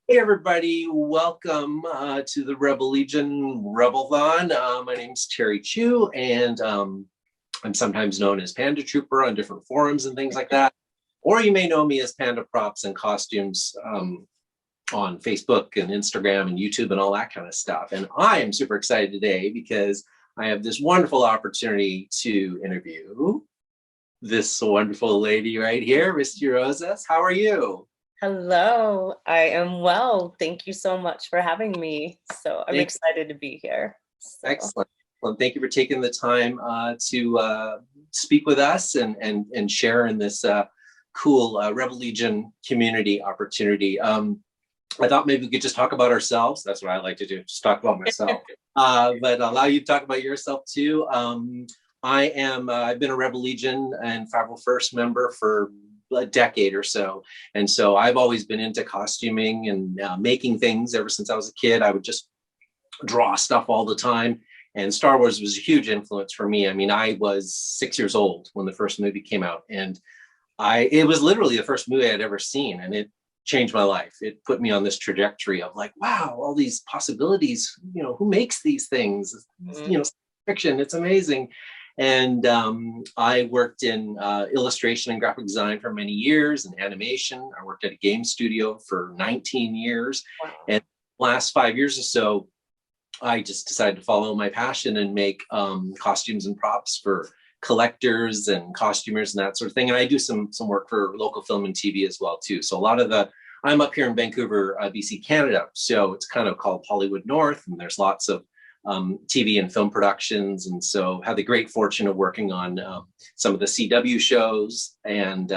Hey everybody, welcome to the Rebel Legion Rebelthon. My name's Terry Chu, and I'm sometimes known as Panda Trooper on different forums and things like that. Or you may know me as Panda Props and Costumes on Facebook and Instagram and YouTube and all that kind of stuff. And I am super excited today because I have this wonderful opportunity to interview this wonderful lady right here, Misty Rosas. How are you? Hello, I am well. Thank you so much for having me. So I'm excited to be here. Excellent. Well, thank you for taking the time to speak with us and share in this cool Rebel Legion community opportunity. I thought maybe we could just talk about ourselves. That's what I like to do, just talk about myself. But allow you to talk about yourself too. I've been a Rebel Legion and 501st member for a decade or so. And so I've always been into costuming and making things ever since I was a kid. I would just draw stuff all the time. And Star Wars was a huge influence for me. I mean, I was 6 years old when the first movie came out. And it was literally the first movie I'd ever seen. And it changed my life. It put me on this trajectory of like, wow, all these possibilities, who makes these things? Fiction, it's amazing. And I worked in illustration and graphic design for many years and animation. I worked at a game studio for 19 years. Wow. And last 5 years or so, I just decided to follow my passion and make costumes and props for collectors and costumers and that sort of thing. And I do some work for local film and TV as well, too. So I'm up here in Vancouver, BC, Canada. So it's kind of called Hollywood North, and there's lots of TV and film productions. And so had the great fortune of working on some of the CW shows and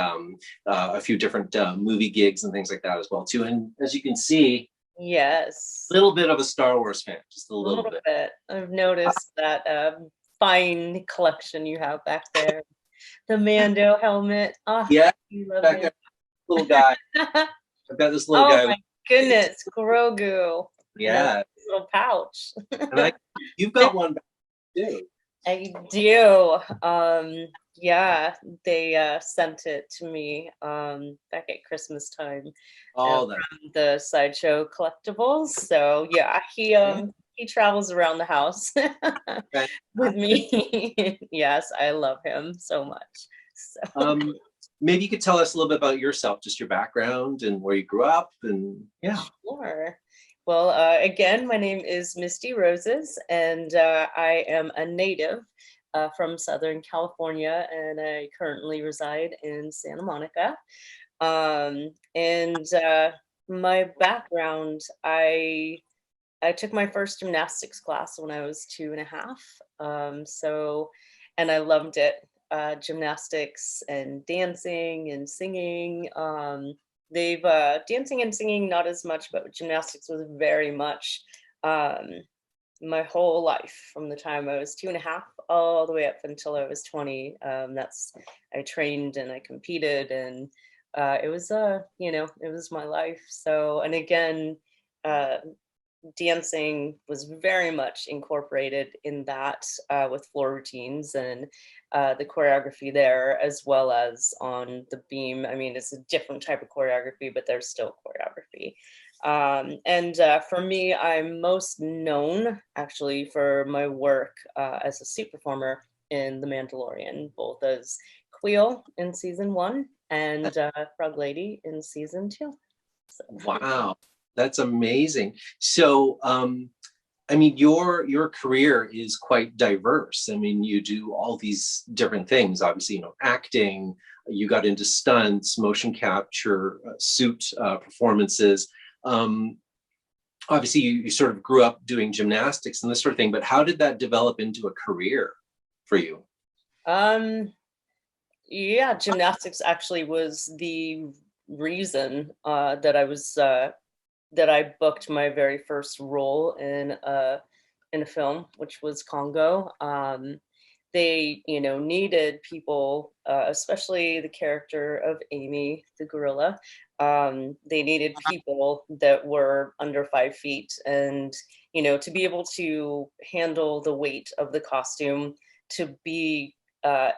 a few different movie gigs and things like that as well too. And as you can see, yes, a little bit of a Star Wars fan, just a little bit. I've noticed that fine collection you have back there. The Mando helmet. Oh, yeah, little guy. I've got this little guy. Oh my goodness, Grogu. Yeah. Little pouch. And you've got one back too. I do. Yeah, they sent it to me back at Christmas time. From the Sideshow Collectibles. So yeah, he travels around the house with me. Yes, I love him so much. So. Maybe you could tell us a little bit about yourself, just your background and where you grew up, and yeah. Sure. Well, again, my name is Misty Rosas, and I am a native from Southern California, and I currently reside in Santa Monica. And my background, I took my first gymnastics class when I was 2.5. And I loved it. Gymnastics and dancing and singing. Dancing and singing not as much, but gymnastics was very much my whole life from the time I was 2.5 all the way up until I was 20. I trained and I competed, and it was it was my life. So, and again, dancing was very much incorporated in that with floor routines and the choreography there, as well as on the beam. I mean, it's a different type of choreography, but there's still choreography. And for me, I'm most known actually for my work as a suit performer in The Mandalorian, both as Queel in season 1 and Frog Lady in season 2. So. Wow. That's amazing. So, I mean, your career is quite diverse. I mean, you do all these different things. Obviously, acting. You got into stunts, motion capture, suit performances. Obviously, you sort of grew up doing gymnastics and this sort of thing. But how did that develop into a career for you? Yeah, gymnastics actually was the reason that I booked my very first role in a film, which was Congo. They, needed people, especially the character of Amy, the gorilla. They needed people that were under 5 feet, and to be able to handle the weight of the costume, to be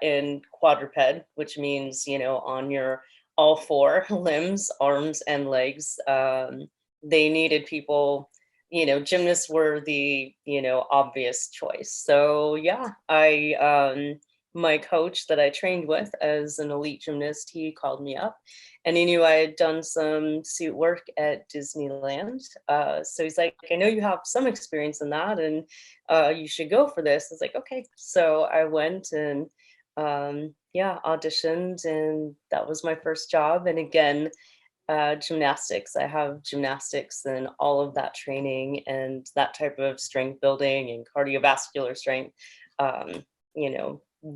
in quadruped, which means on your all 4 limbs, arms and legs. they needed people, gymnasts were the, obvious choice. So yeah, my coach that I trained with as an elite gymnast, he called me up and he knew I had done some suit work at Disneyland. So he's like, I know you have some experience in that and you should go for this. I was like, okay. So I went and yeah, auditioned, and that was my first job. And again, gymnastics. I have gymnastics and all of that training and that type of strength building and cardiovascular strength. Um,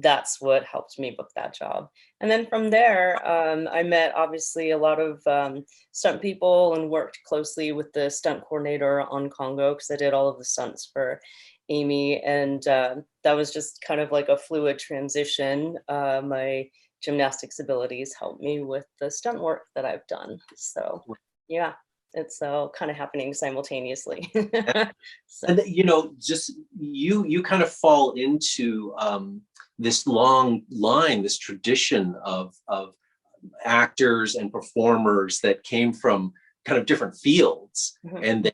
that's what helped me book that job. And then from there, I met obviously a lot of stunt people and worked closely with the stunt coordinator on Congo because I did all of the stunts for Amy. And that was just kind of like a fluid transition. My gymnastics abilities help me with the stunt work that I've done. So yeah, it's all kind of happening simultaneously. So. And just you kind of fall into this long line, this tradition of actors and performers that came from kind of different fields, and they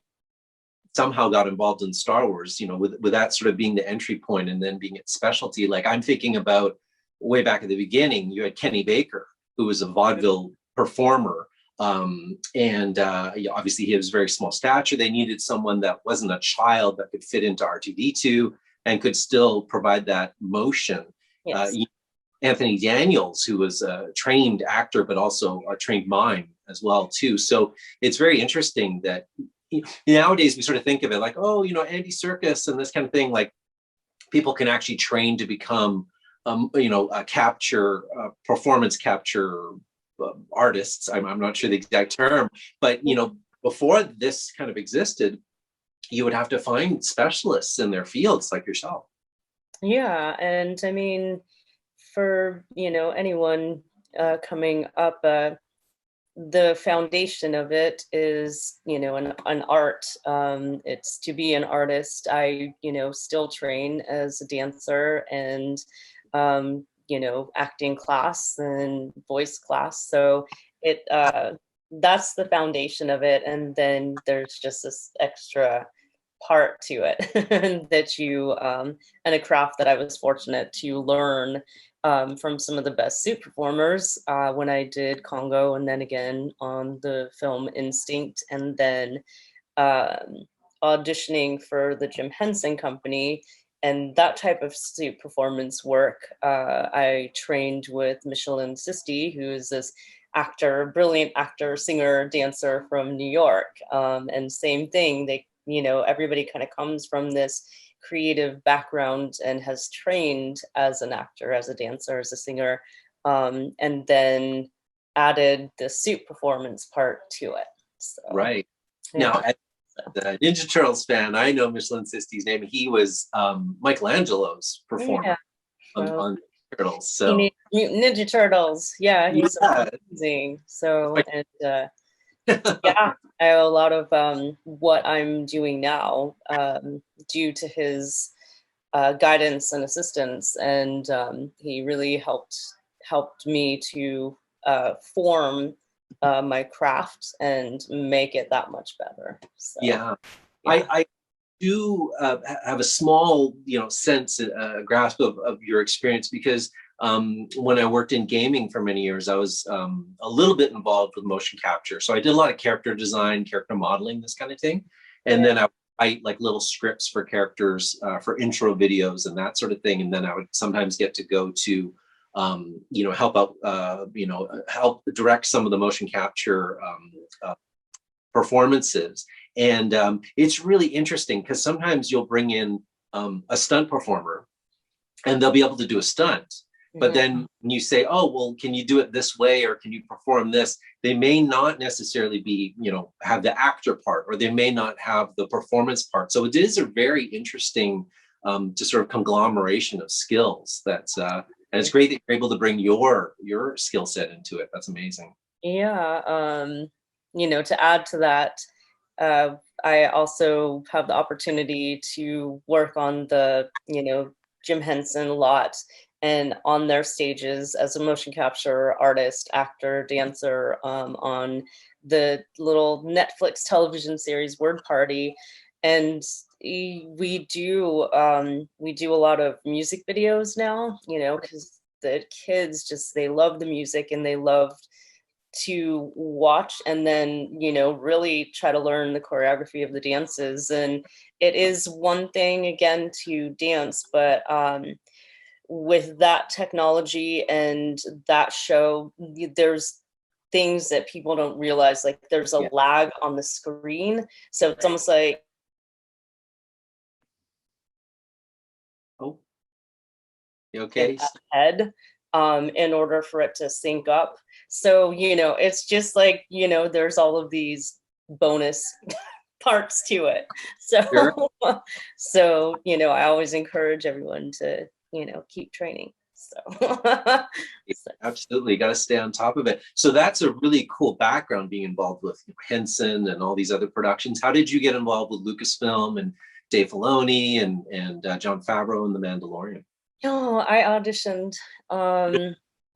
somehow got involved in Star Wars, with that sort of being the entry point and then being its specialty. Like I'm thinking about way back at the beginning, you had Kenny Baker, who was a vaudeville performer. And obviously he was very small stature. They needed someone that wasn't a child that could fit into R2D2 and could still provide that motion. Yes. Anthony Daniels, who was a trained actor, but also a trained mime as well, too. So it's very interesting that nowadays we sort of think of it like, oh, Andy Serkis and this kind of thing. Like people can actually train to become, performance capture artists. I'm not sure the exact term, but before this kind of existed, you would have to find specialists in their fields like yourself. Yeah, and I mean, for anyone coming up, the foundation of it is an art. It's to be an artist. I still train as a dancer and acting class and voice class. So it that's the foundation of it, and then there's just this extra part to it that you and a craft that I was fortunate to learn from some of the best suit performers when I did Congo, and then again on the film Instinct, and then auditioning for the Jim Henson Company. And that type of suit performance work, I trained with Michelin Misty, who is this actor, brilliant actor, singer, dancer from New York. And same thing, they, everybody kind of comes from this creative background and has trained as an actor, as a dancer, as a singer, and then added the suit performance part to it. So, right. Yeah. Now, as the Ninja Turtles fan, I know Michelin Sisty's name. He was Michelangelo's performer on Turtles. So Ninja Turtles. Yeah, he's amazing. So, and yeah, I have a lot of what I'm doing now due to his guidance and assistance, and he really helped me to form my craft and make it that much better. So, yeah. I do have a small, sense, grasp of your experience, because when I worked in gaming for many years, I was a little bit involved with motion capture. So I did a lot of character design, character modeling, this kind of thing. And then I would write like little scripts for characters for intro videos and that sort of thing. And then I would sometimes get to go to, help out, help direct some of the motion capture performances. And it's really interesting because sometimes you'll bring in a stunt performer and they'll be able to do a stunt. But then when you say, oh, well, can you do it this way? Or can you perform this? They may not necessarily be, have the actor part, or they may not have the performance part. So it is a very interesting just sort of conglomeration of skills. That's and it's great that you're able to bring your skill set into it. That's amazing. Yeah. To add to that, I also have the opportunity to work on the, Jim Henson lot and on their stages as a motion capture artist, actor, dancer, on the little Netflix television series Word Party, and we do a lot of music videos now, you know, because the kids just, they love the music and they love to watch and then, you know, really try to learn the choreography of the dances. And it is one thing, again, to dance, but with that technology and that show, there's things that people don't realize, like there's a lag on the screen, so it's almost like, Oh, you okay? head, in order for it to sync up. So, you know, it's just like, you know, there's all of these bonus parts to it. So, Sure. so, you know, I always encourage everyone to, you know, keep training. So, Absolutely, got to stay on top of it. So that's a really cool background, being involved with Henson and all these other productions. How did you get involved with Lucasfilm and Dave Filoni and Jon Favreau and The Mandalorian? no, I auditioned.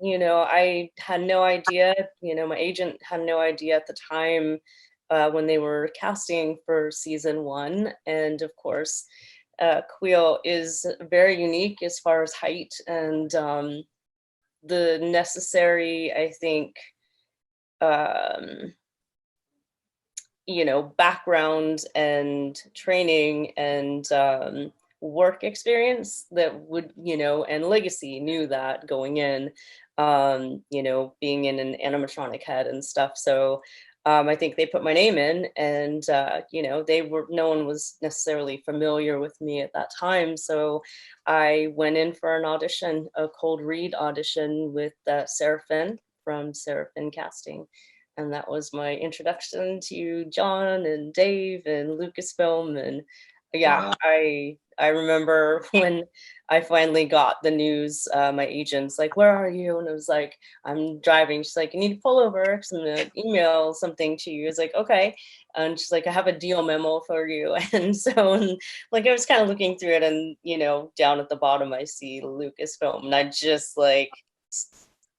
You know, I had no idea, you know, my agent had no idea at the time when they were casting for season 1. And of course, Quill is very unique as far as height and the necessary, I think, um, you know, background and training and work experience that would, you know, and Legacy knew that going in, you know, being in an animatronic head and stuff. So I think they put my name in, and you know, no one was necessarily familiar with me at that time. So I went in for an audition, a cold read audition with Sarah Finn from Sarah Finn Casting. And that was my introduction to John and Dave and Lucasfilm. And yeah, Wow. I remember when I finally got the news, my agent's like, "Where are you?" And I was like, "I'm driving." She's like, "You need to pull over because I'm gonna email something to you." I was like, "Okay." And she's like, "I have a deal memo for you." And so, and like, I was kind of looking through it, and you know, down at the bottom I see Lucasfilm, and I just like,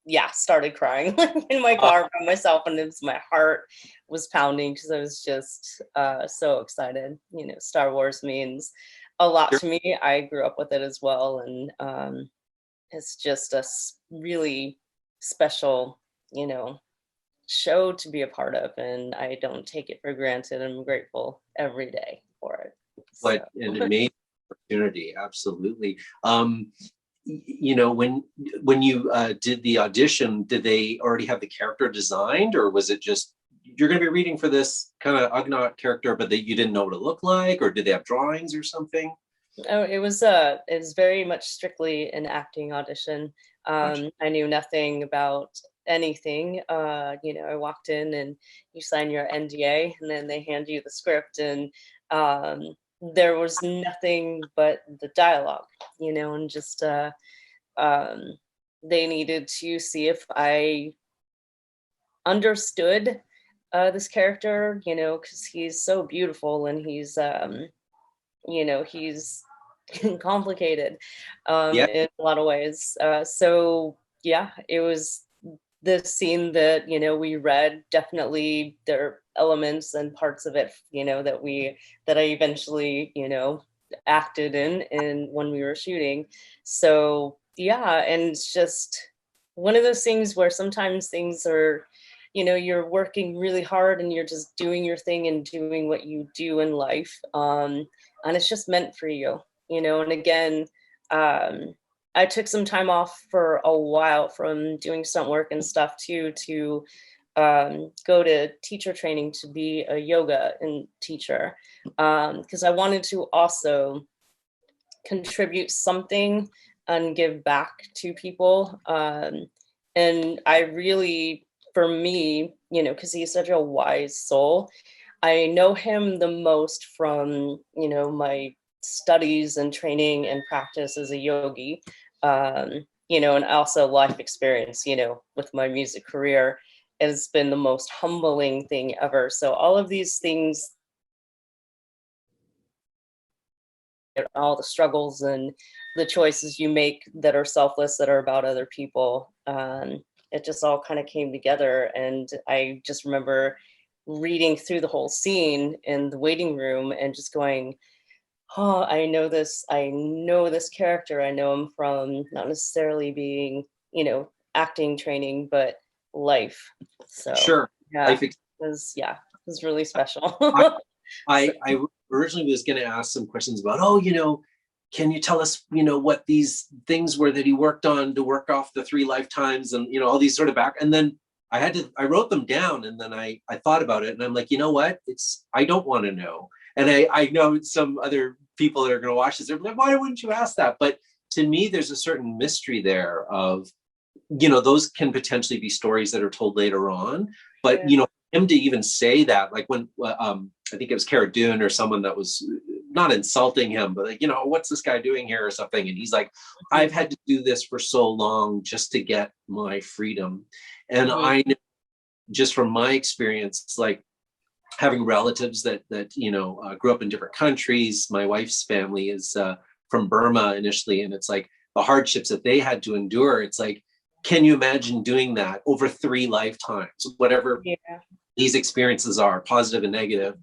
yeah, started crying in my car by myself, and it was, my heart was pounding because I was just so excited. You know, Star Wars means a lot Sure. to me. I grew up with it as well, and it's just a really special, you know, show to be a part of, and I don't take it for granted. I'm grateful every day for it. What So. an amazing opportunity. Absolutely. You know, when you did the audition, did they already have the character designed, or was it just, you're going to be reading for this kind of Ugnaught character, but that you didn't know what it looked like, or did they have drawings or something? Oh, it was very much strictly an acting audition. Gotcha. I knew nothing about anything. You know, I walked in and you sign your NDA, and then they hand you the script, and um, there was nothing but the dialogue, you know, and just um, they needed to see if I understood this character, you know, because he's so beautiful and he's you know, he's complicated Yeah. in a lot of ways. So yeah, it was the scene that, you know, we read. Definitely there are elements and parts of it, you know, that I eventually, you know, acted in when we were shooting. So yeah, and it's just one of those things where sometimes things are, you know, you're working really hard and you're just doing your thing and doing what you do in life, and it's just meant for you, you know. And again, um, I took some time off for a while from doing stunt work and stuff too, to go to teacher training to be a yoga and teacher, because I wanted to also contribute something and give back to people. And I really, for me, you know, because he's such a wise soul, I know him the most from, you know, my studies and training and practice as a yogi, you know, and also life experience, you know, with my music career has been the most humbling thing ever. So all of these things, all the struggles and the choices you make that are selfless, that are about other people, it just all kind of came together. And I just remember reading through the whole scene in the waiting room and just going, oh, I know this character. I know him from not necessarily being, acting training, but life. So Sure. yeah, Life it was really special. I, So, I originally was going to ask some questions about, can you tell us, what these things were that he worked on to work off the 3 lifetimes and, all these sort of back. And then I wrote them down, and then I thought about it, and I'm like, you know what? I don't want to know. And I know some other people that are going to watch this, they're like, why wouldn't you ask that? But to me, there's a certain mystery there of, those can potentially be stories that are told later on. But, yeah. Him to even say that, like when, I think it was Cara Dune or someone that was not insulting him, but like, what's this guy doing here or something? And he's like, I've had to do this for so long just to get my freedom. And Mhm. I know just from my experience, it's like having relatives that grew up in different countries. My wife's family is from Burma initially, and it's like the hardships that they had to endure. It's like, can you imagine doing that over 3 lifetimes, whatever Yeah. these experiences are, positive and negative,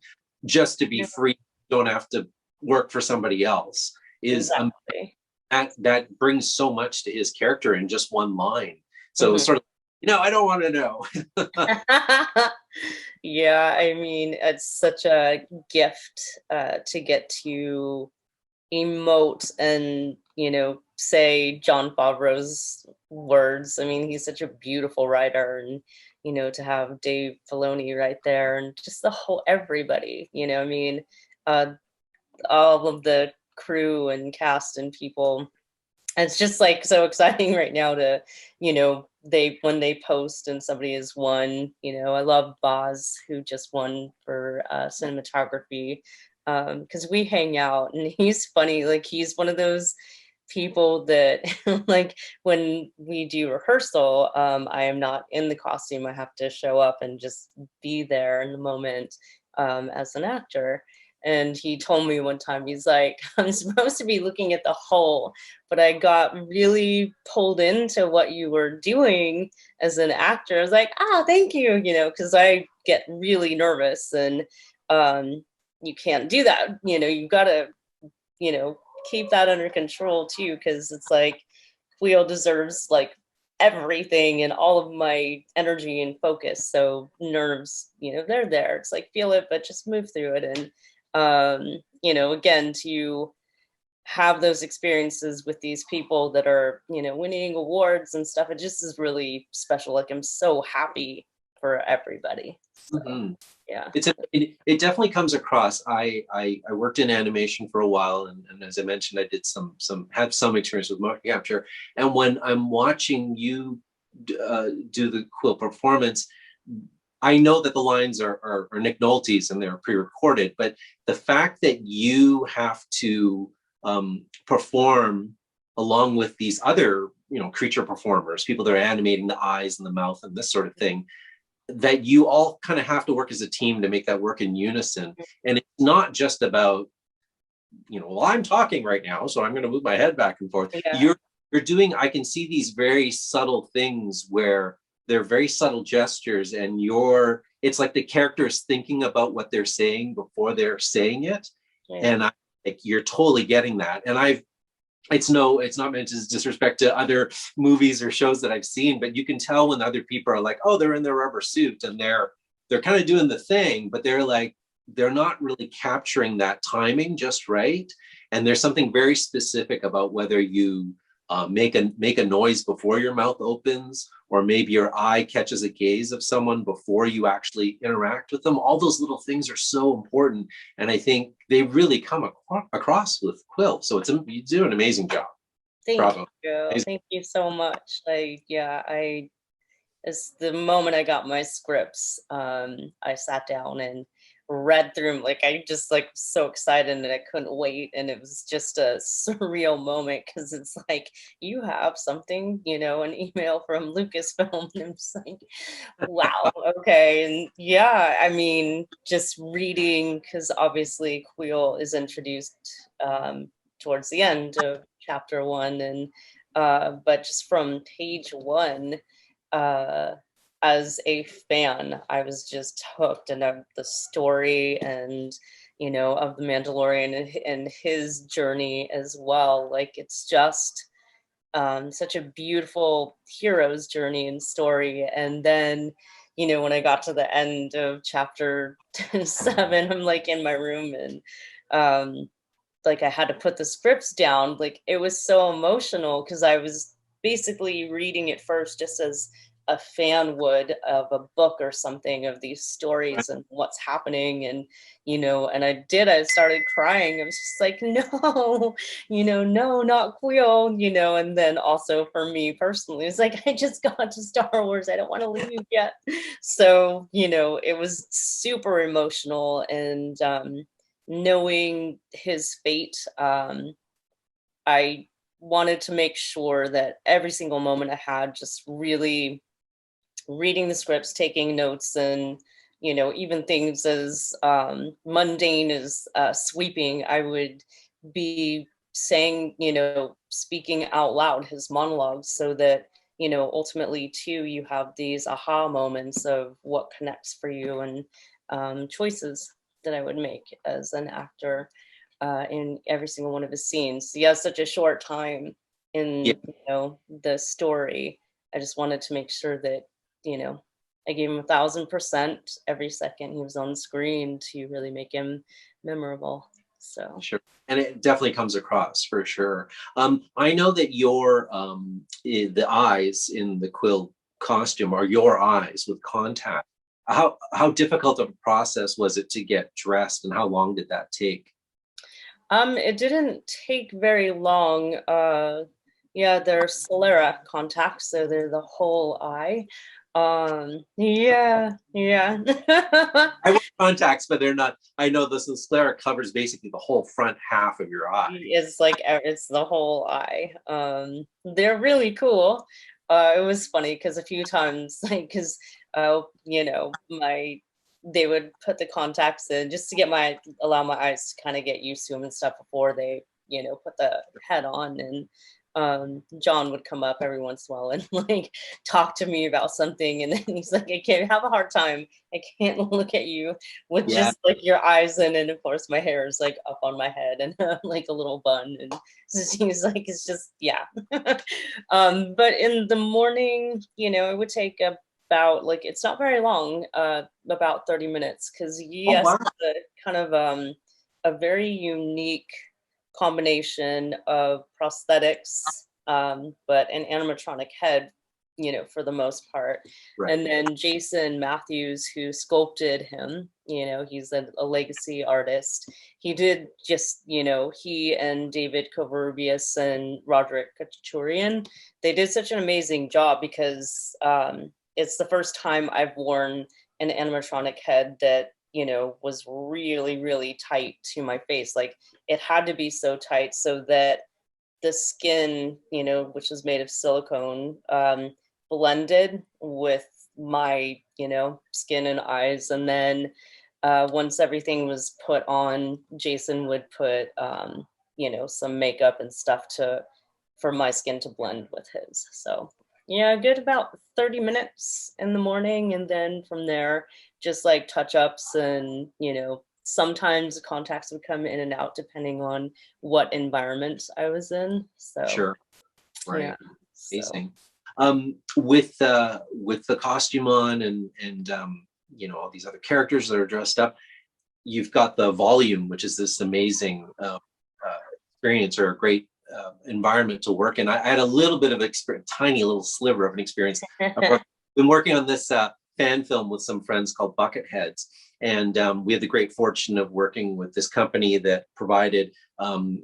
just to be Yeah. free, don't have to work for somebody else, is Exactly. that brings so much to his character in just one line. So Mhm. it's sort of, I don't want to know. Yeah, I mean, it's such a gift to get to emote and, say John Favreau's words. I mean, he's such a beautiful writer, and, to have Dave Filoni right there and just the whole everybody, I mean, uh, all of the crew and cast and people. It's just like so exciting right now to, when they post and somebody has won, I love Boz, who just won for cinematography, because we hang out and he's funny. Like he's one of those people that like when we do rehearsal, I am not in the costume. I have to show up and just be there in the moment as an actor. And he told me one time, he's like, I'm supposed to be looking at the whole, but I got really pulled into what you were doing as an actor. I was like, oh, thank you, because I get really nervous, and you can't do that. You gotta, you know, keep that under control too, because it's like Wheel deserves like everything and all of my energy and focus. So nerves, they're there. It's like feel it, but just move through it. And again, to have those experiences with these people that are, winning awards and stuff, it just is really special. Like I'm so happy for everybody. So Mhm. yeah. It definitely comes across. I worked in animation for a while, and as I mentioned, I did had some experience with motion capture. And when I'm watching you do the Quill performance, I know that the lines are Nick Nolte's and they're pre-recorded, but the fact that you have to perform along with these other creature performers, people that are animating the eyes and the mouth and this sort of thing, that you all kind of have to work as a team to make that work in unison. And it's not just about, well, I'm talking right now, so I'm going to move my head back and forth. Yeah. You're doing, I can see these very subtle things where they're very subtle gestures, and it's like the character is thinking about what they're saying before they're saying it. Yeah. And you're totally getting that. And it's not meant as disrespect to other movies or shows that I've seen, but you can tell when other people are like, oh, they're in their rubber suit and they're kind of doing the thing, but they're not really capturing that timing just right. And there's something very specific about whether you make a noise before your mouth opens, or maybe your eye catches a gaze of someone before you actually interact with them. All those little things are so important, and I think they really come across with Quill. So you do an amazing job. Thank Bravo. you. Amazing. Thank you so much. I as the moment I got my scripts, I sat down and read through them. Like I just like so excited and I couldn't wait. And it was just a surreal moment because it's like you have something, an email from Lucasfilm, and I'm just like, wow, okay. And yeah, I mean, just reading because obviously Quill is introduced towards the end of chapter 1, and but just from page 1. Uh, as a fan, I was just hooked, and of the story, and of the Mandalorian and his journey as well. Like, it's just such a beautiful hero's journey and story. And then, when I got to the end of chapter 7, I'm like in my room, and like I had to put the scripts down. Like, it was so emotional because I was basically reading it first just as a fan would of a book or something, of these stories and what's happening. And I started crying. I was just like, no, no, not Quill, and then also for me personally, it's like, I just got to Star Wars, I don't want to leave yet. So it was super emotional. And knowing his fate, I wanted to make sure that every single moment I had, just really reading the scripts, taking notes, and even things as mundane as sweeping, I would be saying, speaking out loud his monologues, so that ultimately too, you have these aha moments of what connects for you, and choices that I would make as an actor in every single one of his scenes. He has such a short time in Yeah. the story. I just wanted to make sure that I gave him 1,000% every second he was on screen to really make him memorable. So Sure. And it definitely comes across for sure. I know that your the eyes in the Quill costume are your eyes with contact. How difficult of a process was it to get dressed, and how long did that take? it didn't take very long. Yeah, they're sclera contacts, so they're the whole eye. Yeah. I wear contacts, but they're not. I know the sclera covers basically the whole front half of your eye. It's like it's the whole eye. They're really cool. It was funny because a few times, like, because my they would put the contacts in just to allow my eyes to kind of get used to them and stuff before they put the head on. And John would come up every once in a while and like talk to me about something, and then he's like, I can't have a hard time, I can't look at you with Yeah. just like your eyes in. And of course my hair is like up on my head, and like a little bun, and he's like, it's just, yeah. But in the morning, it would take about, like, it's not very long, about 30 minutes, because Oh yes, wow. it's a kind of a very unique combination of prosthetics, but an animatronic head, for the most part. Right. And then Jason Matthews, who sculpted him, he's a legacy artist. He did just, he and David Covarrubias and Roderick Kachurian, they did such an amazing job, because it's the first time I've worn an animatronic head that was really, really tight to my face. Like, it had to be so tight so that the skin, which was made of silicone, blended with my, skin and eyes. And then once everything was put on, Jason would put, some makeup and stuff for my skin to blend with his. So yeah, a good about 30 minutes in the morning. And then from there, just like touch ups, and, sometimes contacts would come in and out depending on what environment I was in. So, Sure. yeah. Right. So, Amazing. With the costume on, and all these other characters that are dressed up, you've got the volume, which is this amazing experience, or a great environment to work in. I had a little bit of experience, tiny little sliver of an experience. I've been working on this fan film with some friends called Bucketheads, and we had the great fortune of working with this company that provided an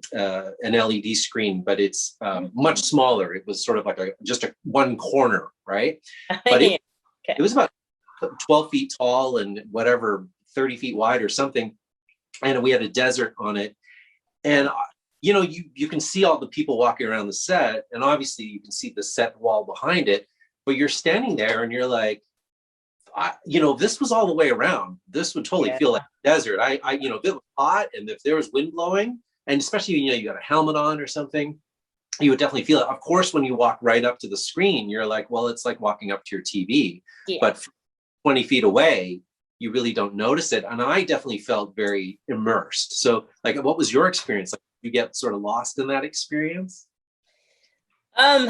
LED screen, but it's much smaller. It was sort of like just a one corner, right? But okay. it was about 12 feet tall and whatever, 30 feet wide or something. And we had a desert on it. And you can see all the people walking around the set, and obviously you can see the set wall behind it, but you're standing there and you're like, this was all the way around, this would totally feel like a desert. If it was hot and if there was wind blowing, and especially, you got a helmet on or something, you would definitely feel it. Of course, when you walk right up to the screen, you're like, well, it's like walking up to your TV. Yeah. But 20 feet away, you really don't notice it. And I definitely felt very immersed. So, like, what was your experience? Like, you get sort of lost in that experience? Um,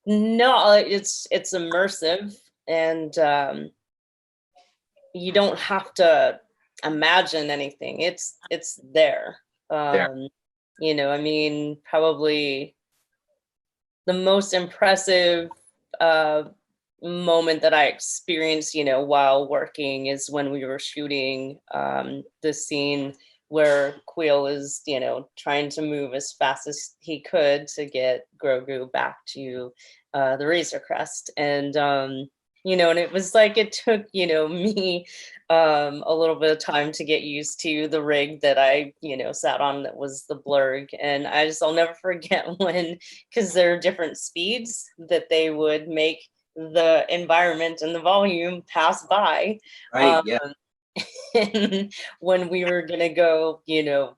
no, it's immersive, and you don't have to imagine anything. It's there. There. You know, I mean, probably the most impressive moment that I experienced, you know, while working is when we were shooting the scene where Quill is, you know, trying to move as fast as he could to get Grogu back to the Razor Crest. And, you know, and it was like it took, you know, me a little bit of time to get used to the rig that I, you know, sat on that was the blurg. And I'll never forget when, because there are different speeds that they would make the environment and the volume pass by. Right. Yeah. And when we were gonna go, you know,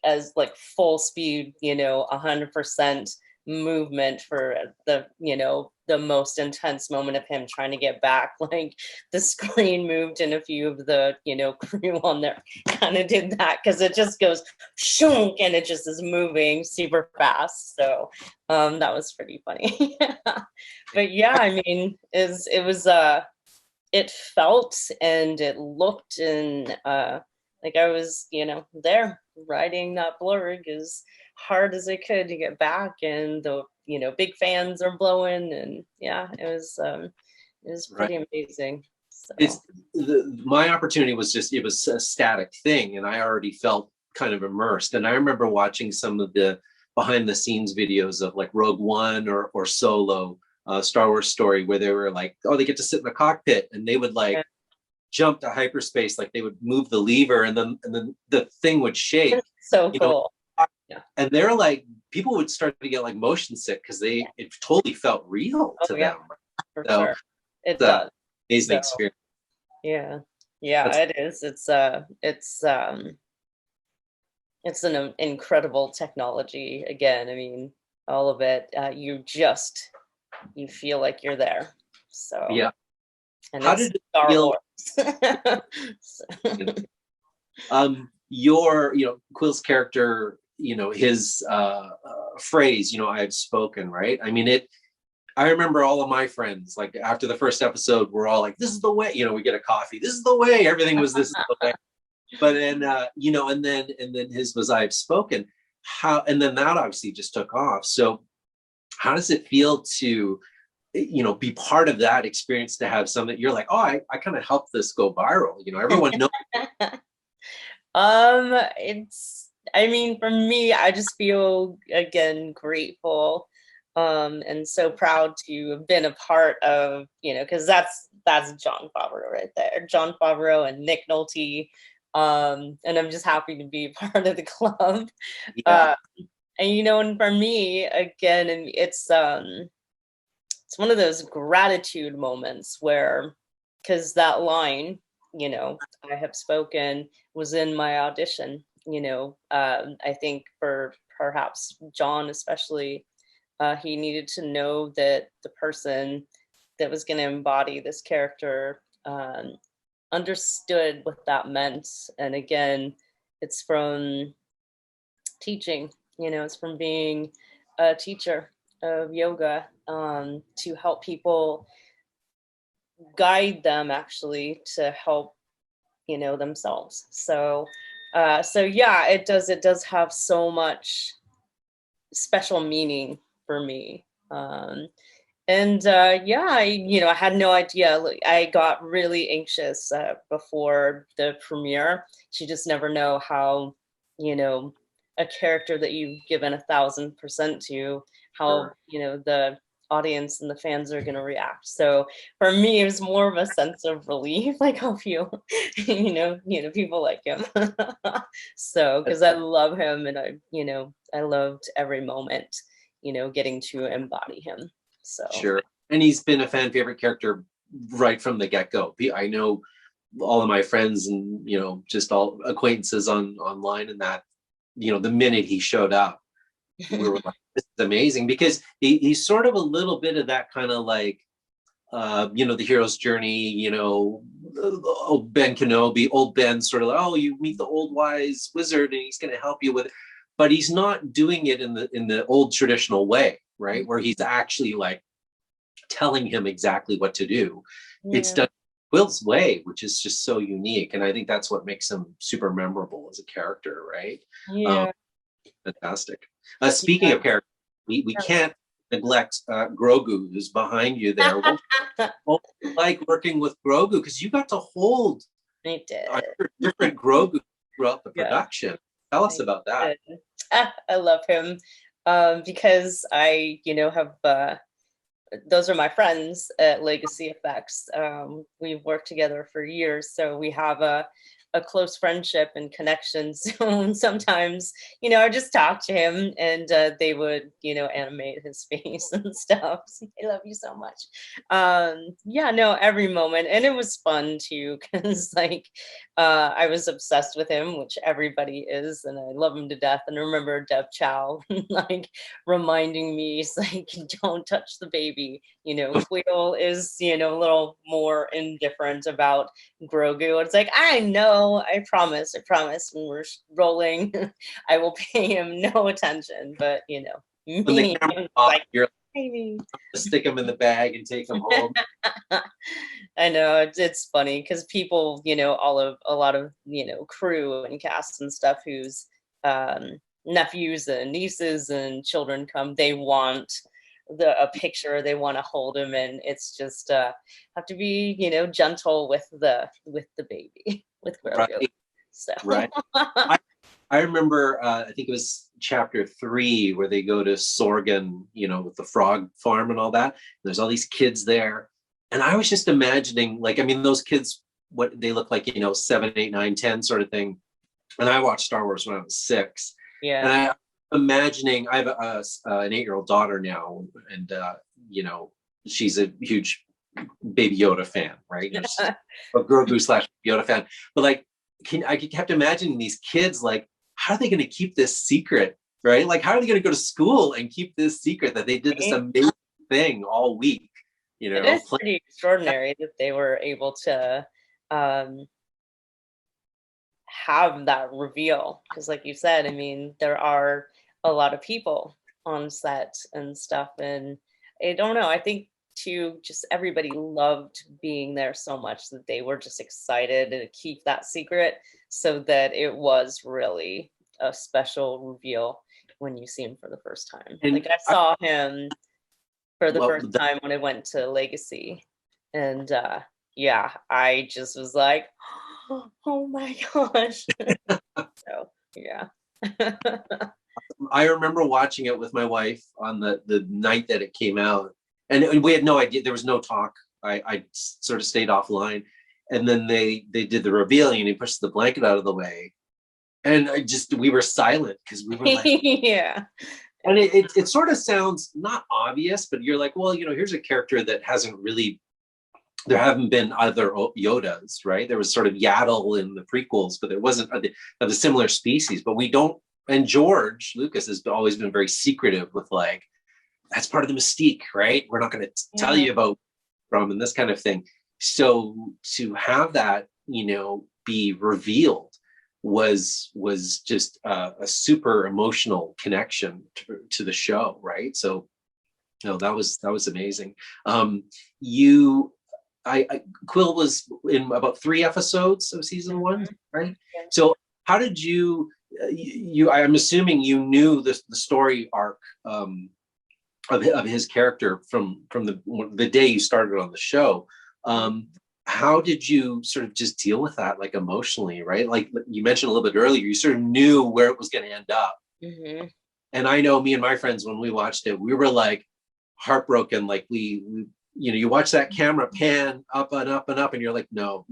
as like full speed, you know, 100% movement for the, you know, the most intense moment of him trying to get back, like the screen moved and a few of the, you know, crew on there kind of did that because it just goes shunk and it just is moving super fast. So that was pretty funny. But yeah, I mean, it was it felt and it looked and like I was, you know, there riding that blurg as hard as I could to get back, and the, you know, big fans are blowing, and yeah, it was Right. pretty amazing. So It's my opportunity was just, it was a static thing, and I already felt kind of immersed. And I remember watching some of the behind the scenes videos of like Rogue One or Solo, Star Wars Story, where they were like, oh, they get to sit in the cockpit, and they would like yeah, jump to hyperspace, like they would move the lever, and then the thing would shake, so you know. cool. Yeah. And they're like, people would start to get like motion sick because it totally felt real Oh to yeah, them. for So sure. It it's an does. amazing So experience. yeah. Yeah, That's it is. It's an incredible technology. Again, I mean, all of it. You feel like you're there. So, yeah. and How it's did it Star feel? Wars. So, Your, Quill's character, his phrase, I've spoken, right? I mean, I remember all of my friends, like after the first episode, we're all like, this is the way, we get a coffee. This is the way. Everything was this is the way. But then, and then his was I've spoken. And then that obviously just took off. So how does it feel to, be part of that experience, to have some that you're like, oh, I kind of helped this go viral. Everyone knows. I mean, for me, I just feel again grateful, and so proud to have been a part of, because that's John Favreau right there, John Favreau and Nick Nolte, and I'm just happy to be part of the club. Yeah. Uh, and for me, again, and it's one of those gratitude moments where, because that line, I have spoken, was in my audition. I think for perhaps John especially, he needed to know that the person that was going to embody this character understood what that meant. And again, it's from teaching, it's from being a teacher of yoga, to help people, guide them actually to help, themselves. So yeah, it does have so much special meaning for me. And yeah, I had no idea. Like, I got really anxious before the premiere. You just never know how, a character that you've given 1,000% to, how, the audience and the fans are going to react. So for me, it was more of a sense of relief, like, oh, you, people like him. So, because I love him, and I loved every moment, getting to embody him. So Sure. And he's been a fan favorite character right from the get-go. I know all of my friends and, just all acquaintances online, and that, the minute he showed up, we were like, this is amazing, because he's sort of a little bit of that kind of like, the hero's journey, old Ben Kenobi, old Ben, sort of like, oh, you meet the old wise wizard and he's going to help you with it. But he's not doing it in the old traditional way, right? Where he's actually like telling him exactly what to do. Yeah. It's done Will's way, which is just so unique. And I think that's what makes him super memorable as a character, right? Yeah. Fantastic. Speaking of characters, we can't neglect Grogu, who's behind you there. What like working with Grogu? Because you got to hold I did. Different Grogu throughout the production. Tell us about that. I love him because I, have those are my friends at Legacy Effects. We've worked together for years, so we have a close friendship and connection. So sometimes, I just talk to him and they would, animate his face and stuff. So I love you so much. Yeah, no, every moment. And it was fun too, because I was obsessed with him, which everybody is, and I love him to death. And I remember Dev Chow reminding me, he's like, don't touch the baby. Quill is, a little more indifferent about Grogu. It's like, I know, I promise, when we're rolling, I will pay him no attention. But when the camera's off, like, you're maybe stick him in the bag and take him home. I know it's funny because people, a lot of crew and cast and stuff whose nephews and nieces and children come, they want a picture, they want to hold him, and it's just have to be gentle with the baby, with Grogu. Right. So right. I remember I think it was chapter 3 where they go to Sorgan, with the frog farm and all that. There's all these kids there, and I was just imagining, like, I mean, those kids, what they look like, 7, 8, 9, 10 sort of thing. And I watched Star Wars when I was 6. Yeah. And I imagining, I have an 8-year-old daughter now, and she's a huge Baby Yoda fan, right? A Grogu / Yoda fan. But like, I kept imagining these kids, like, how are they going to keep this secret, right? Like, how are they going to go to school and keep this secret that they did this amazing thing all week? It is pretty extraordinary that they were able to have that reveal, because like you said, I mean, there are a lot of people on set and stuff, and I don't know, I think too, just everybody loved being there so much that they were just excited to keep that secret, so that it was really a special reveal when you see him for the first time. And like, I saw him for the first time when I went to Legacy, and yeah, I just was like, oh my gosh. So yeah. I remember watching it with my wife on the night that it came out, and we had no idea. There was no talk. I sort of stayed offline, and then they did the revealing, and he pushed the blanket out of the way, and we were silent because we were like, yeah. And it sort of sounds not obvious, but you're like, well, here's a character that hasn't really. There haven't been other Yodas, right? There was sort of Yaddle in the prequels, but there wasn't of the similar species. But we don't. And George Lucas has always been very secretive with, like, that's part of the mystique, right? We're not going to tell you about from and this kind of thing. So to have that, be revealed was just a super emotional connection to the show, right? So, that was amazing. Quill was in about 3 episodes of season 1, right? Yeah. So how did you I'm assuming you knew the story arc of his character from the day you started on the show. How did you sort of just deal with that, like, emotionally, right? Like you mentioned a little bit earlier, you sort of knew where it was going to end up. Mm-hmm. And I know me and my friends, when we watched it, we were like heartbroken. Like we you watch that camera pan up and up and up, and you're like, no,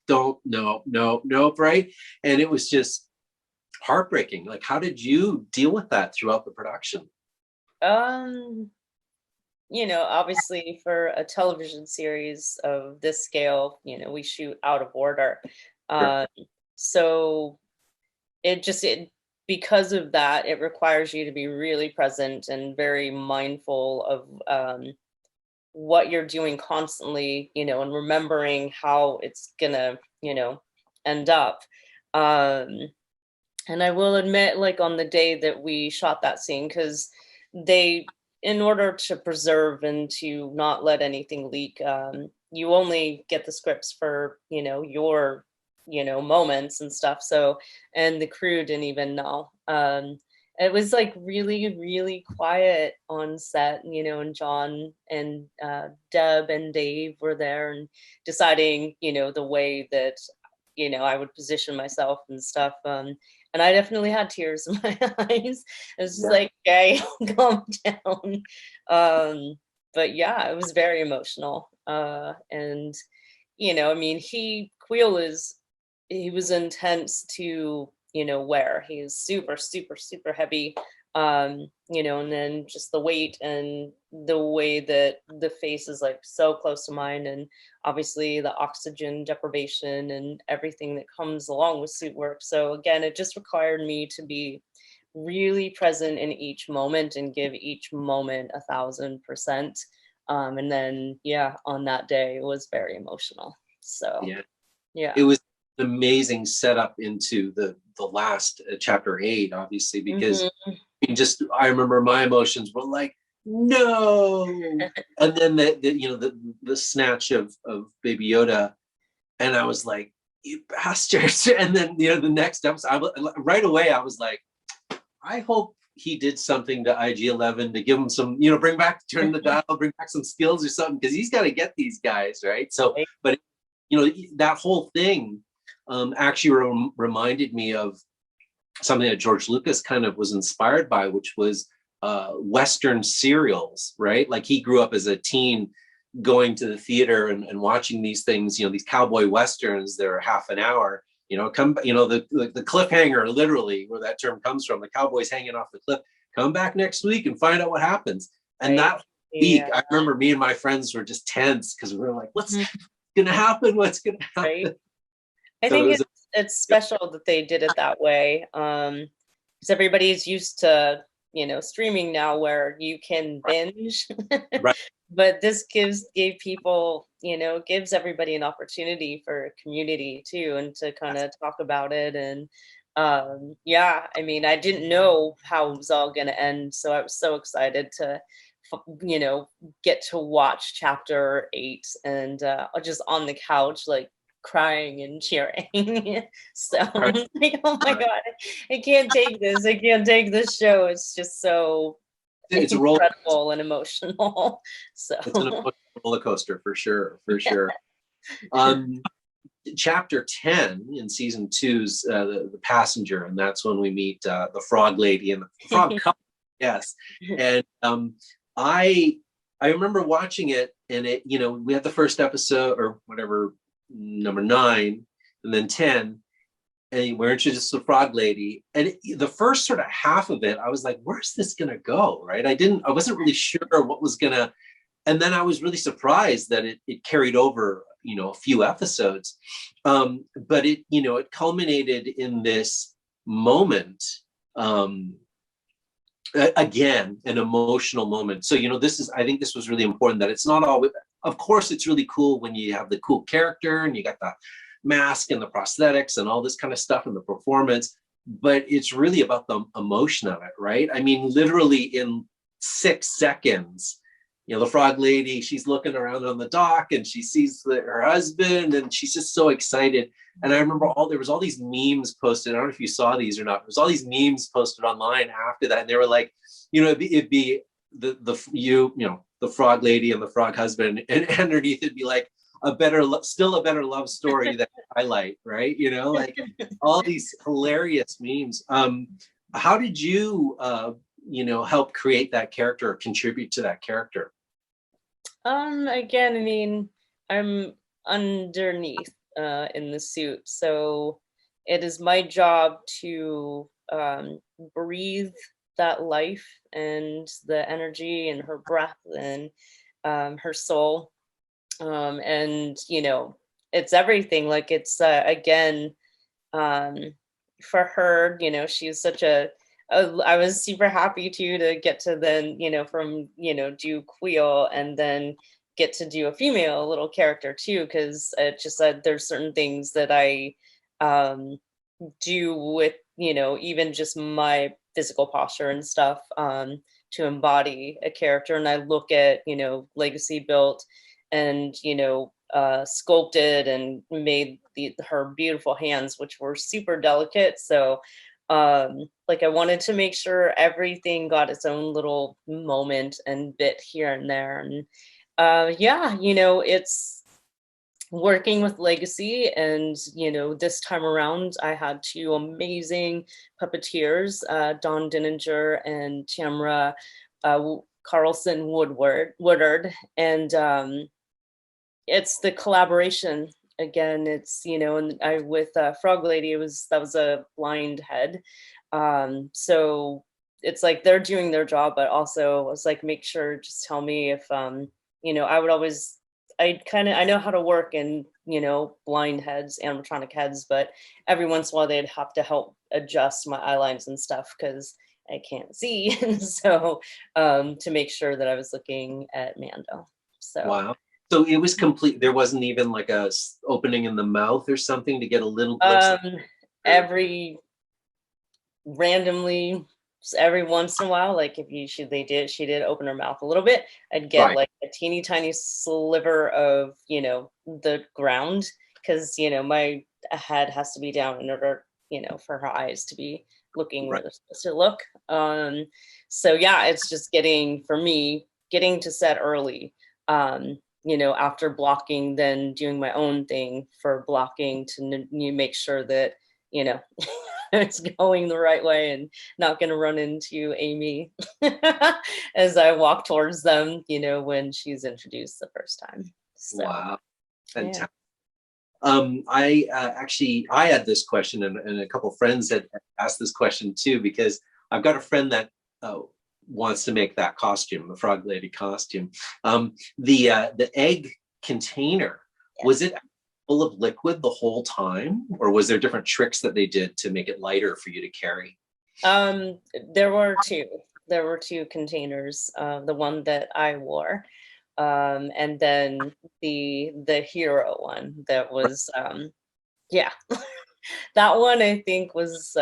don't, no, right? And it was just heartbreaking. Like, how did you deal with that throughout the production? Obviously for a television series of this scale, we shoot out of order. So it because of that, it requires you to be really present and very mindful of what you're doing constantly, and remembering how it's gonna, end up. Um, and I will admit, like on the day that we shot that scene, because in order to preserve and to not let anything leak, you only get the scripts for, your, moments and stuff. So, and the crew didn't even know. It was like really, really quiet on set, and John and Deb and Dave were there and deciding, the way that, I would position myself and stuff. And I definitely had tears in my eyes. It was just like, okay, calm down. But yeah, it was very emotional. And I mean, he was intense to, wear. He's super, super, super heavy. And then just the weight and the way that the face is like so close to mine, and obviously the oxygen deprivation and everything that comes along with suit work. So again, it just required me to be really present in each moment and give each moment 1,000%. And then, yeah, on that day, it was very emotional. So, yeah. It was an amazing setup into the last chapter 8, obviously, because I remember my emotions were like, no. And then the snatch of Baby Yoda, and I was like, you bastards. And then the next episode, right away I was like, I hope he did something to IG-11 to give him some, turn the dial, bring back some skills or something, because he's got to get these guys, right? So, but that whole thing actually reminded me of something that George Lucas kind of was inspired by, which was Western serials, right? Like he grew up as a teen going to the theater and watching these things, these cowboy Westerns that are half an hour, the cliffhanger, literally, where that term comes from, the cowboys hanging off the cliff, come back next week and find out what happens. And that week, I remember me and my friends were just tense because we were like, what's going to happen? What's going to happen? Right. I think it's special that they did it that way, because everybody's used to, streaming now where you can binge. Right. But this gives everybody an opportunity for community too, and to kind of talk about it. And I mean, I didn't know how it was all going to end, so I was so excited to get to watch chapter 8 and just on the couch, like crying and cheering. So like, oh my god, I can't take this show. It's just so it's incredible and emotional. So it's an emotional roller coaster for sure. Chapter 10 in season 2's the passenger, and that's when we meet the frog lady and the frog couple. Yes. And I remember watching it, and it, we had the first episode or whatever, number 9, and then 10, and we're introduced to the frog lady. And the first sort of half of it, I was like, where's this gonna go? Right? I wasn't really sure what was gonna, and then I was really surprised that it carried over, a few episodes. But it culminated in this moment, again, an emotional moment. So, I think this was really important, that it's not always, of course, it's really cool when you have the cool character and you got the mask and the prosthetics and all this kind of stuff and the performance, but it's really about the emotion of it, right? I mean, literally in 6 seconds, the frog lady, she's looking around on the dock and she sees her husband and she's just so excited. And I remember there was all these memes posted. I don't know if you saw these or not. There was all these memes posted online after that. And they were like, it'd be the frog lady and the frog husband, and underneath it'd be like still a better love story that highlight, right? Like all these hilarious memes. How did you, help create that character or contribute to that character? Again, I mean, I'm underneath in the suit, so it is my job to breathe that life and the energy and her breath and her soul. And it's everything. Like it's again, for her, she's such I was super happy to get to then, from, do Queel and then get to do a female little character too, because it just said there's certain things that I do with, even just my physical posture and stuff, to embody a character. And I look at, Legacy built and, sculpted and made her beautiful hands, which were super delicate. So like I wanted to make sure everything got its own little moment and bit here and there. And yeah, it's working with Legacy. And this time around I had two amazing puppeteers, Dawn Dininger and Tamra Carlson Woodard. And it's the collaboration again. It's and I with Frog Lady, that was a blind head, so it's like they're doing their job, but also it's like, make sure, just tell me if I would always, I know how to work in blind heads, animatronic heads, but every once in a while they'd have to help adjust my eye lines and stuff because I can't see. So to make sure that I was looking at Mando. So wow. So it was complete. There wasn't even like a opening in the mouth or something to get a little glimpse. Randomly, every once in a while, like if she did open her mouth a little bit, I'd get like a teeny tiny sliver of the ground, because my head has to be down in order for her eyes to be looking where they're supposed to look. So yeah, it's just getting to set early, after blocking, then doing my own thing for blocking to make sure that it's going the right way and not going to run into Amy as I walk towards them, when she's introduced the first time. So, wow, fantastic. Yeah. I had this question, and a couple friends had asked this question too, because I've got a friend that wants to make that costume, the Frog Lady costume. The egg container, was it full of liquid the whole time, or was there different tricks that they did to make it lighter for you to carry? There were two containers, the one that I wore, and then the hero one that was yeah. That one I think was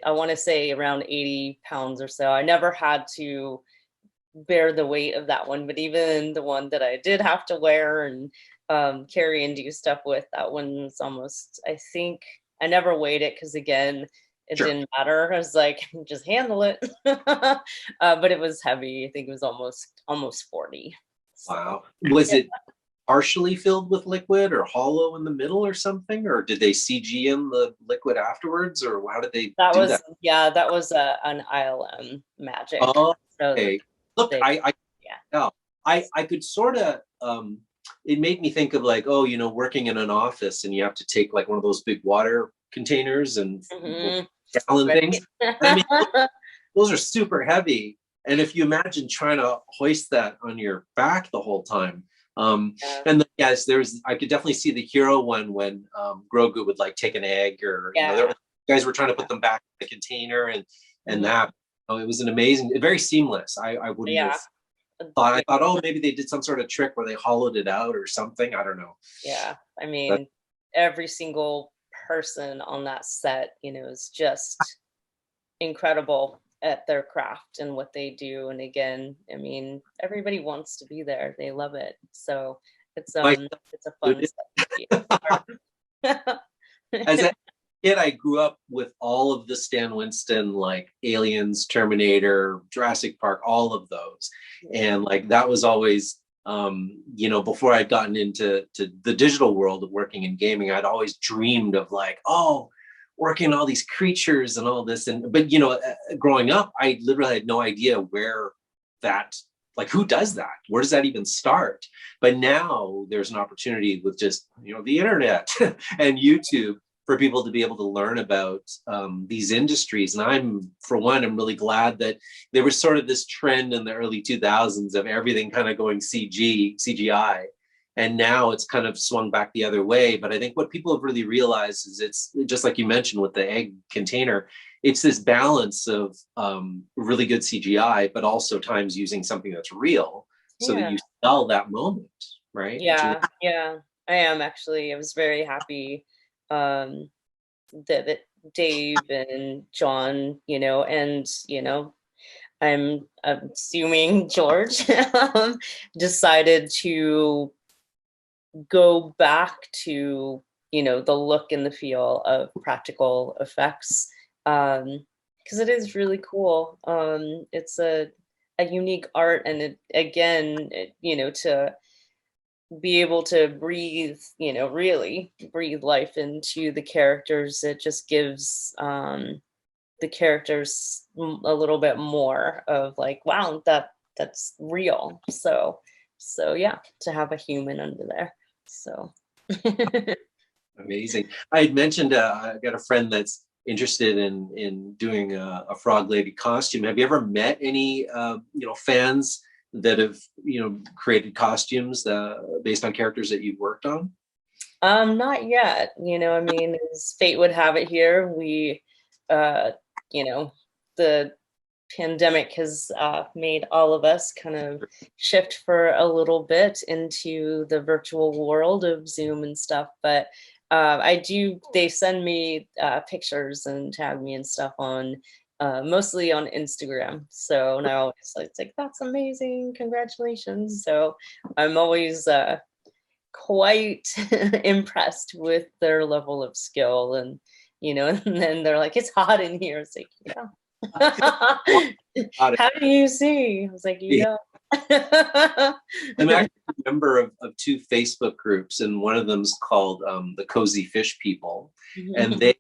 I want to say around 80 pounds or so. I never had to bear the weight of that one, but even the one that I did have to wear and carry and do stuff with, that one was almost, I think, I never weighed it because again, it didn't matter. I was like, just handle it. But it was heavy. I think it was almost 40. So, wow. Was it partially filled with liquid or hollow in the middle or something, or did they CG in the liquid afterwards, or how did they do that? Yeah, that was an ILM magic. Oh, okay. So look, I could sort of it made me think of like, working in an office and you have to take like one of those big water containers and gallon things. I mean, those are super heavy, and if you imagine trying to hoist that on your back the whole time. And then, yes, I could definitely see the hero one when Grogu would like take an egg, or guys were trying to put them back in the container, and that it was an amazing, very seamless. I wouldn't have thought. I thought, oh, maybe they did some sort of trick where they hollowed it out or something. I don't know. Yeah, I mean, every single person on that set, is just incredible at their craft and what they do. And again, I mean, everybody wants to be there. They love it. So it's a fun set. As a kid, I grew up with all of the Stan Winston, like Aliens, Terminator, Jurassic Park, all of those. And like that was always before I'd gotten into the digital world of working in gaming, I'd always dreamed of like, working on all these creatures and all this. But growing up, I literally had no idea where that, like, who does that? Where does that even start? But now there's an opportunity with just, the internet and YouTube for people to be able to learn about these industries. And I'm really glad that there was sort of this trend in the early 2000s of everything kind of going CGI. And now it's kind of swung back the other way. But I think what people have really realized is it's just like you mentioned with the egg container, it's this balance of really good CGI, but also times using something that's real so that Yeah. you sell that moment, right? Yeah, yeah. I am actually. I was very happy um that Dave and John, and I'm assuming George decided to go back to, the look and the feel of practical effects. Because it is really cool. It's a unique art, and it again, to be able to breathe, really breathe life into the characters. It just gives the characters a little bit more of like, wow, that's real. So yeah, to have a human under there. So Amazing. I had mentioned I got a friend that's interested in doing a frog lady costume. Have you ever met any fans that have created costumes based on characters that you've worked on? not yet. I mean, as fate would have it here, we uh, the pandemic has made all of us kind of shift for a little bit into the virtual world of Zoom and stuff. But they send me pictures and tag me and stuff on mostly on Instagram. So now it's like, that's amazing. Congratulations. So I'm always quite impressed with their level of skill, and and then they're like, it's hot in here. It's like, yeah. How do you see? I was like, Yeah. yeah. I'm actually a member of two Facebook groups, and one of them's called the Cozy Fish People, and they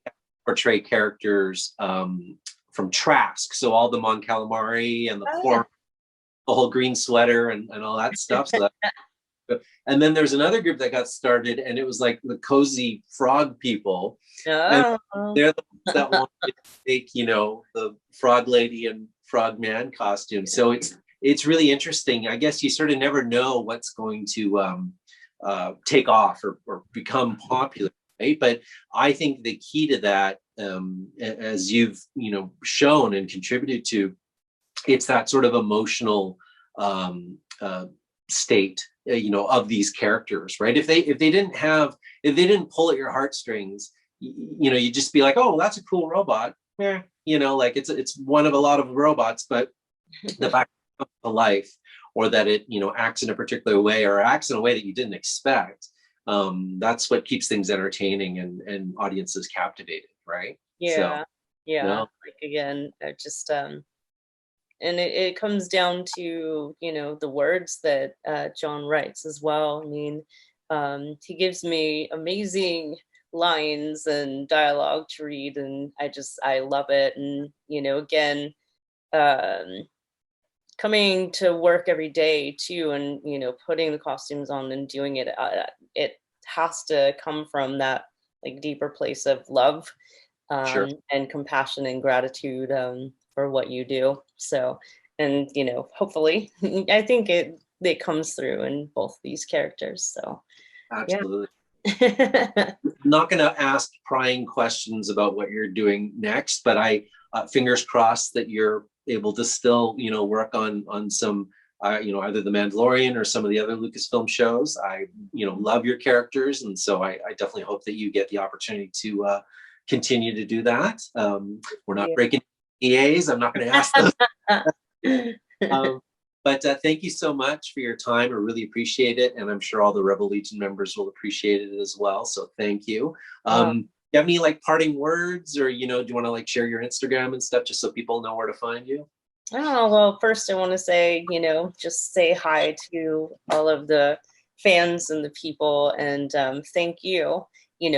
portray characters from Trask. So all the Mon Calamari and the porn, the whole green sweater and all that stuff. So and then there's another group that got started, and it was like the Cozy Frog People, and they're the ones that want to make the Frog Lady and Frog Man costume. So it's really interesting. I guess you sort of never know what's going to take off or become popular, right? But I think the key to that, as you've shown and contributed to, it's that sort of emotional state of these characters, right? If they didn't pull at your heartstrings, you'd just be like, oh, that's a cool robot. Yeah, like it's one of a lot of robots, but the fact that it comes to life, or that it acts in a particular way, or acts in a way that you didn't expect, that's what keeps things entertaining and audiences captivated, right? Yeah. So Yeah. Like, again, I just and it comes down to the words that John writes as well. I mean, he gives me amazing lines and dialogue to read, and I love it. And again, um, coming to work every day too, and putting the costumes on and doing it, it has to come from that like deeper place of love sure. and compassion and gratitude for what you do. So, and hopefully, I think it comes through in both these characters. So, Absolutely. yeah. I'm not going to ask prying questions about what you're doing next, but I fingers crossed that you're able to still work on some either the Mandalorian or some of the other Lucasfilm shows. I love your characters, and so I definitely hope that you get the opportunity to continue to do that. We're not breaking EAs. I'm not going to ask them. But thank you so much for your time. I really appreciate it. And I'm sure all the Rebel Legion members will appreciate it as well. So thank you. Do you have any like parting words, or, do you want to like share your Instagram and stuff just so people know where to find you? Oh, well, first I want to say, just say hi to all of the fans and the people, and thank you,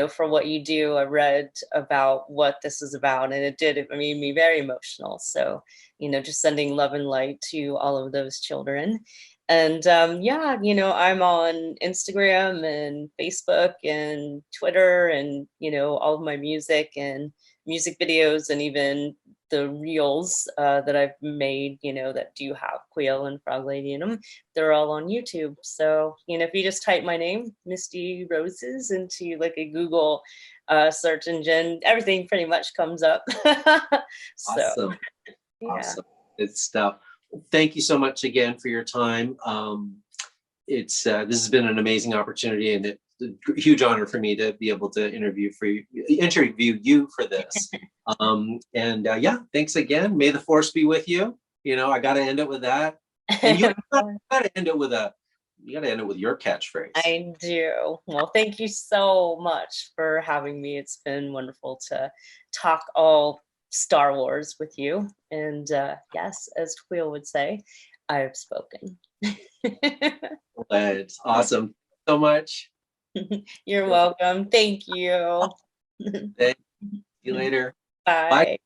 for what you do. I read about what this is about, and it made me very emotional. So, just sending love and light to all of those children. And yeah, I'm on Instagram and Facebook and Twitter, and all of my music and music videos and even the reels that I've made, that do have Quail and Frog Lady in them, they're all on YouTube. So, if you just type my name, Misty Roses, into like a Google search engine, everything pretty much comes up. So, Awesome. yeah. Awesome. Good stuff. Thank you so much again for your time. This has been an amazing opportunity, and it's a huge honor for me to be able to interview you for this. Thanks again. May the force be with you. I got to end it with that. And you got to end it with your catchphrase. I do. Well, thank you so much for having me. It's been wonderful to talk all Star Wars with you. And yes, as Quail would say, I have spoken. That's awesome. So much. You're welcome. Thank you. Thank you. See you later. Bye. Bye.